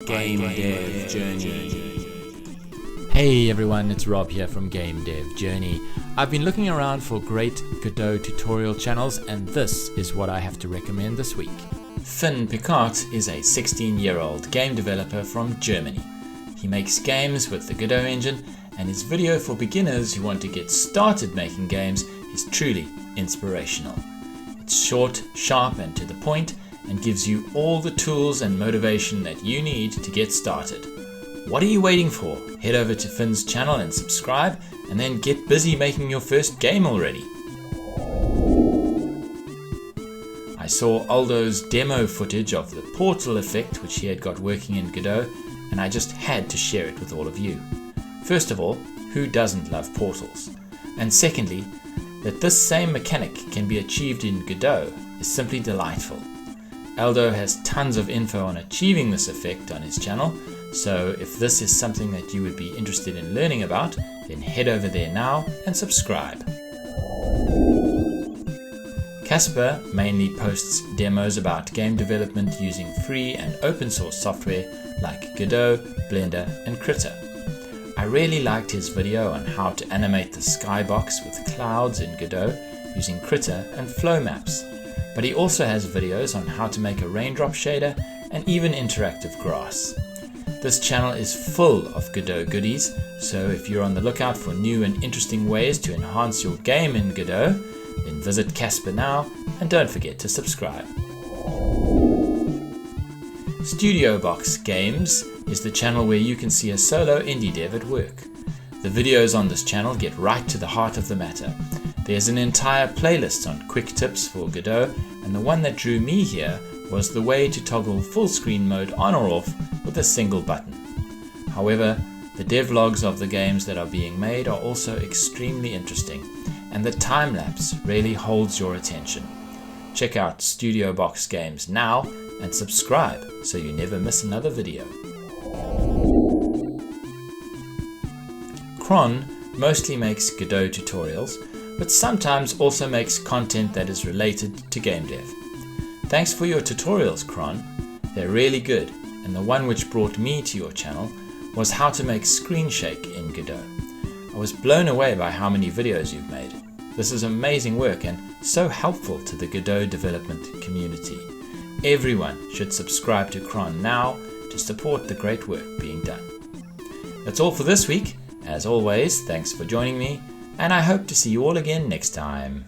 GameDev Journey. Hey everyone, it's Rob here from GameDev Journey. I've been looking around for great Godot tutorial channels, and this is what I have to recommend this week. Pickart is a 16-year-old game developer from Germany. He makes games with the Godot engine, and his video for beginners who want to get started making games is truly inspirational. It's short, sharp and to the point, and gives you all the tools and motivation that you need to get started. What are you waiting for? Head over to Finn's channel and subscribe, and then get busy making your first game already. I saw Aldo's demo footage of the portal effect which he had got working in Godot, and I just had to share it with all of you. First of all, who doesn't love portals? And secondly, that this same mechanic can be achieved in Godot is simply delightful. Aldo has tons of info on achieving this effect on his channel, so if this is something that you would be interested in learning about, then head over there now and subscribe. Casper mainly posts demos about game development using free and open source software like Godot, Blender and Critter. I really liked his video on how to animate the skybox with clouds in Godot using Critter and flow maps. But he also has videos on how to make a raindrop shader and even interactive grass. This channel is full of Godot goodies, so if you're on the lookout for new and interesting ways to enhance your game in Godot, then visit Casper now and don't forget to subscribe. Studio Box Games is the channel where you can see a solo indie dev at work. The videos on this channel get right to the heart of the matter. There's an entire playlist on quick tips for Godot, and the one that drew me here was the way to toggle full screen mode on or off with a single button. However, the devlogs of the games that are being made are also extremely interesting, and the time lapse really holds your attention. Check out Studio Box Games now and subscribe so you never miss another video. Cron mostly makes Godot tutorials, but sometimes also makes content that is related to GameDev. Thanks for your tutorials, Cron. They're really good, and the one which brought me to your channel was how to make screen shake in Godot. I was blown away by how many videos you've made. This is amazing work and so helpful to the Godot development community. Everyone should subscribe to Cron now to support the great work being done. That's all for this week. As always, thanks for joining me, and I hope to see you all again next time.